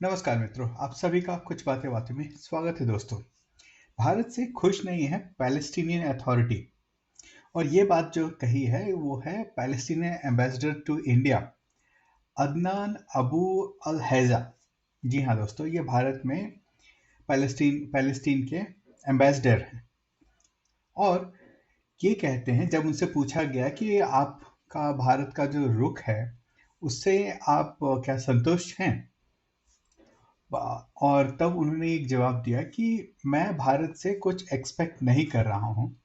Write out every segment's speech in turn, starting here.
नमस्कार मित्रों, आप सभी का कुछ बातें बातें में स्वागत है दोस्तों। भारत से खुश नहीं है पैलेस्टीनियन अथॉरिटी। और ये बात जो कही है वो है Palestinian ambassador to India Adnan Abu Al Haija. जी हाँ दोस्तों, ये भारत में पैलेस्टीन पैलेस्टीन के एम्बेसडर हैं। और ये कहते हैं, जब उनसे पूछा गया कि आपका भारत का जो रुख है उससे आप क्या संतुष्ट हैं, और तब उन्होंने एक जवाब दिया कि मैं भारत से कुछ एक्सपेक्ट नहीं कर रहा हूँ।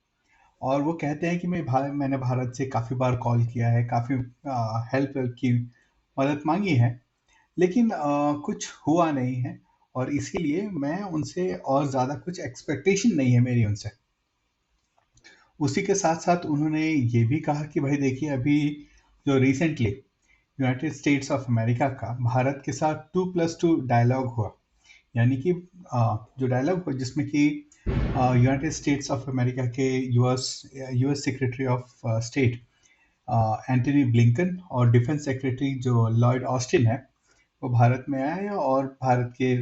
और वो कहते हैं कि मैंने भारत से काफ़ी बार कॉल किया है, काफ़ी हेल्प की मदद मांगी है, लेकिन कुछ हुआ नहीं है। और इसीलिए मैं उनसे और ज़्यादा कुछ एक्सपेक्टेशन नहीं है मेरी उनसे। उसी के साथ साथ उन्होंने ये भी कहा कि भाई देखिए, अभी जो recently United states of America का भारत के साथ 2+2 डायलॉग हुआ, यानी कि जो डायलॉग हुआ जिसमें कि यूनाइटेड स्टेट्स ऑफ अमेरिका के US secretary of state Antony Blinken और डिफेंस सेक्रेटरी जो लॉयड ऑस्टिन है, वो भारत में आए और भारत के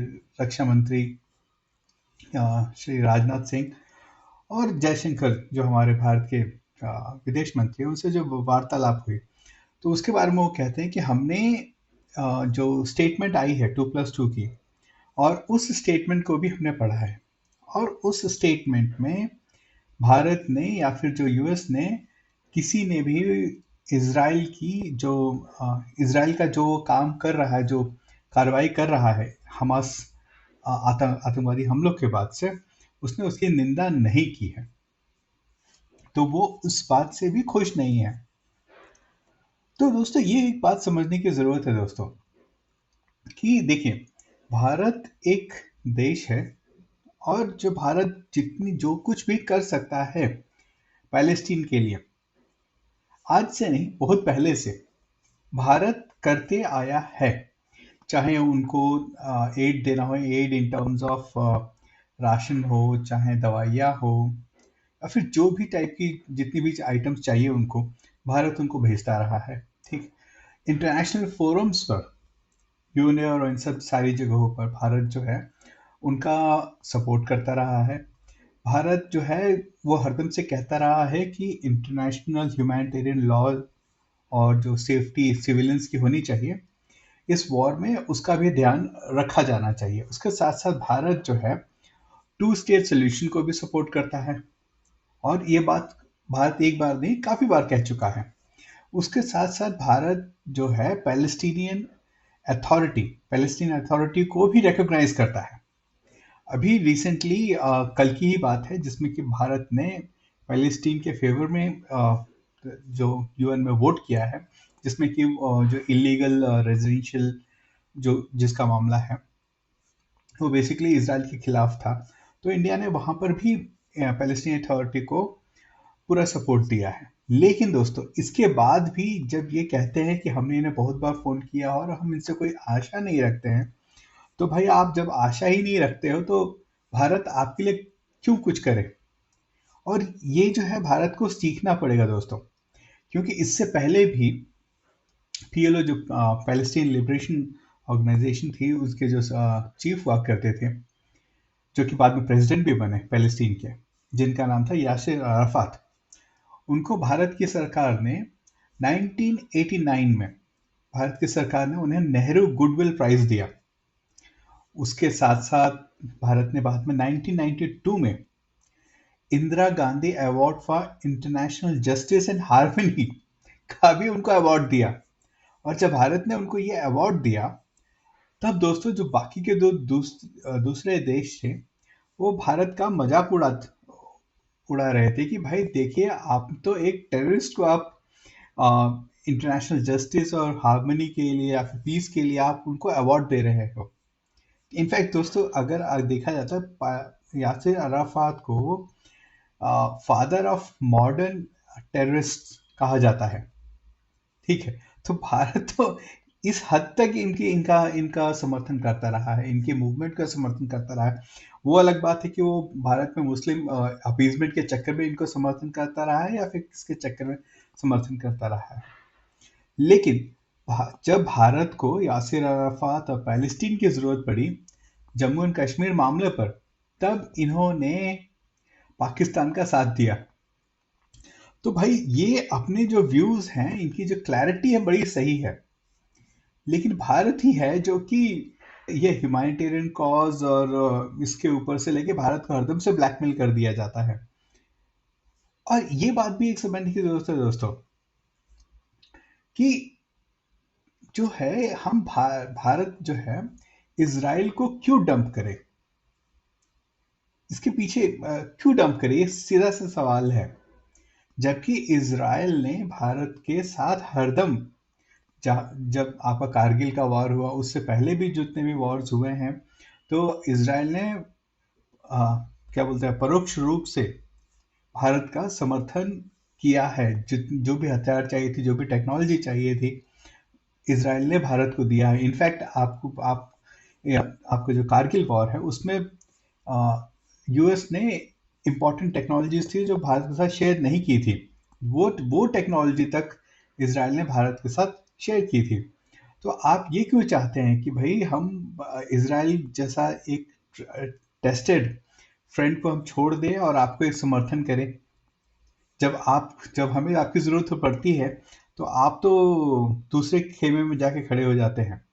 रक्षा मंत्री श्री राजनाथ सिंह और जयशंकर जो हमारे भारत के विदेश मंत्री हैं, उनसे जो वार्तालाप हुई, तो उसके बारे में वो कहते हैं कि हमने जो स्टेटमेंट आई है 2+2 की, और उस स्टेटमेंट को भी हमने पढ़ा है। और उस स्टेटमेंट में भारत ने या फिर जो यूएस ने किसी ने भी इसराइल की जो इसराइल का जो काम कर रहा है, जो कार्रवाई कर रहा है हमास आतंकवादी हमलों के बाद से, उसने उसकी निंदा नहीं की है। तो वो उस बात से भी खुश नहीं है। तो दोस्तों, ये एक बात समझने की जरूरत है दोस्तों, कि देखिए, भारत एक देश है, और जो भारत जितनी जो कुछ भी कर सकता है पैलेस्टीन के लिए, आज से नहीं बहुत पहले से भारत करते आया है। चाहे उनको एड देना हो, aid in terms of ration हो, चाहे दवाइयाँ हो, या फिर जो भी टाइप की जितनी भी आइटम्स चाहिए उनको, भारत उनको भेजता रहा है। ठीक, इंटरनेशनल फोरम्स पर, यूएन और इन सब सारी जगहों पर भारत जो है उनका सपोर्ट करता रहा है। भारत जो है वो हरदम से कहता रहा है कि इंटरनेशनल ह्यूमैनिटेरियन लॉ और जो सेफ्टी सिविलियंस की होनी चाहिए इस वॉर में, उसका भी ध्यान रखा जाना चाहिए। उसके साथ साथ भारत जो है टू स्टेट सोल्यूशन को भी सपोर्ट करता है, और ये बात भारत एक बार नहीं काफ़ी बार कह चुका है। उसके साथ साथ भारत जो है पैलेस्टीन अथॉरिटी को भी रिकॉग्नाइज करता है। अभी रिसेंटली कल की ही बात है जिसमें कि भारत ने पैलेस्टीन के फेवर में जो यूएन में वोट किया है, जिसमें कि जो इलीगल रेजिडेंशियल जो जिसका मामला है वो बेसिकली इसराइल के खिलाफ था। तो इंडिया ने वहां पर भी पैलेस्टीन अथॉरिटी को पूरा सपोर्ट दिया है। लेकिन दोस्तों, इसके बाद भी जब ये कहते हैं कि हमने इन्हें बहुत बार फोन किया और हम इनसे कोई आशा नहीं रखते हैं, तो भाई आप जब आशा ही नहीं रखते हो तो भारत आपके लिए क्यों कुछ करे। और ये जो है भारत को सीखना पड़ेगा दोस्तों, क्योंकि इससे पहले भी पीएलओ जो पैलेस्टीन लिबरेशन ऑर्गेनाइजेशन थी, उसके जो चीफ हुआ करते थे, जो कि बाद में प्रेसिडेंट भी बने पैलेस्टीन के, जिनका नाम था यासिर अराफात, उनको भारत की सरकार ने 1989 में भारत की सरकार ने उन्हें नेहरू गुडविल प्राइज दिया। उसके साथ साथ भारत ने बाद में 1992 में Indira Gandhi award for international justice and harmony का भी उनको अवार्ड दिया। और जब भारत ने उनको ये अवार्ड दिया, तब दोस्तों जो बाकी के दूसरे देश थे, वो भारत का मजाक उड़ा रहे थे कि भाई देखिए, आप तो एक टेररिस्ट को आप इंटरनेशनल जस्टिस और हार्मनी के लिए या फिर पीस के लिए आप उनको अवार्ड दे रहे हो। इनफैक्ट दोस्तों, अगर देखा जाता है, यासिर अराफात को फादर ऑफ मॉडर्न टेररिस्ट कहा जाता है। ठीक है, तो भारत तो इस हद तक इनकी इनका इनका समर्थन करता रहा है, इनके मूवमेंट का समर्थन करता रहा है। वो अलग बात है कि वो भारत में मुस्लिम अपीजमेंट के चक्कर में इनको समर्थन करता रहा है या फिर किसके चक्कर में समर्थन करता रहा है। लेकिन जब भारत को यासिर अराफात और पैलेस्टीन की जरूरत पड़ी जम्मू एंड कश्मीर मामले पर, तब इन्होंने पाकिस्तान का साथ दिया। तो भाई ये अपने जो व्यूज हैं, इनकी जो क्लैरिटी है बड़ी सही है, लेकिन भारत ही है जो कि ये ह्यूमैनिटेरियन कॉज और इसके ऊपर से लेके भारत को हरदम से ब्लैकमेल कर दिया जाता है। और ये बात भी एक समझने की जरूरत है दोस्तों कि जो है हम भारत जो है इसराइल को क्यों डंप करे, इसके पीछे क्यों डंप करे, ये सीधा सा सवाल है। जबकि इसराइल ने भारत के साथ हरदम, जब आपका कारगिल का वॉर हुआ उससे पहले भी जितने भी वॉर्स हुए हैं, तो इसराइल ने क्या बोलते हैं, परोक्ष रूप से भारत का समर्थन किया है। जो भी हथियार चाहिए थी, जो भी टेक्नोलॉजी चाहिए थी, इसराइल ने भारत को दिया है। इनफैक्ट आपको जो कारगिल वॉर है उसमें यूएस ने इंपॉर्टेंट टेक्नोलॉजीज थी जो भारत के साथ शेयर नहीं की थी, वो टेक्नोलॉजी तक इसराइल ने भारत के साथ शेयर की थी। तो आप ये क्यों चाहते हैं कि भाई हम इसराइल जैसा एक टेस्टेड फ्रेंड को हम छोड़ दें और आपको एक समर्थन करें? जब हमें आपकी ज़रूरत पड़ती है तो आप तो दूसरे खेमे में जाके खड़े हो जाते हैं।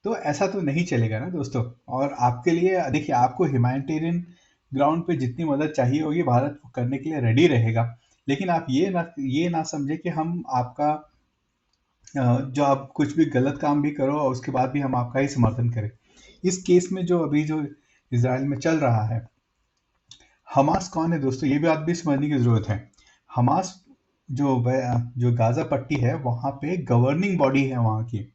तो ऐसा तो नहीं चलेगा ना दोस्तों। और आपके लिए देखिए, आपको ह्यूमैनिटेरियन ग्राउंड पे जितनी मदद चाहिए होगी भारत को करने के लिए रेडी रहेगा, लेकिन आप ये ना समझे कि हम आपका जो आप कुछ भी गलत काम भी करो और उसके बाद भी हम आपका ही समर्थन करें। इस केस में जो अभी जो इसराइल में चल रहा है, हमास कौन है दोस्तों, ये भी बात भी समझने की जरूरत है। हमास जो गाजा पट्टी है वहां पे गवर्निंग बॉडी है वहां की,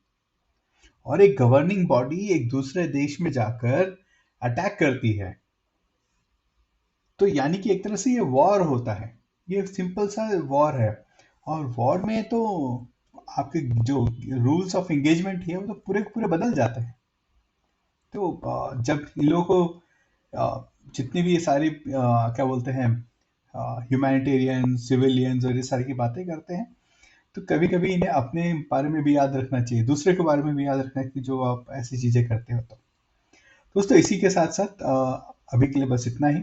और एक गवर्निंग बॉडी एक दूसरे देश में जाकर अटैक करती है, तो यानी कि एक तरह से ये वॉर होता है। ये सिंपल सा वॉर है, और वॉर में तो आपके जो रूल्स ऑफ एंगेजमेंट है वो तो पूरे के पूरे बदल जाते हैं। तो जब इन लोगों को जितनी भी ये सारी क्या बोलते हैं, ह्यूमैनिटेरियन सिविलियंस और ये सारी की बातें करते हैं, तो कभी कभी इन्हें अपने बारे में भी याद रखना चाहिए, दूसरे के बारे में भी याद रखना है कि जो आप ऐसी चीज़ें करते हो। तो दोस्तों इसी के साथ साथ अभी के लिए बस इतना ही।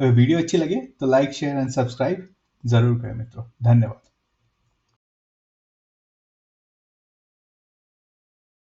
अगर वीडियो अच्छी लगे तो लाइक शेयर एंड सब्सक्राइब जरूर करें मित्रों। धन्यवाद।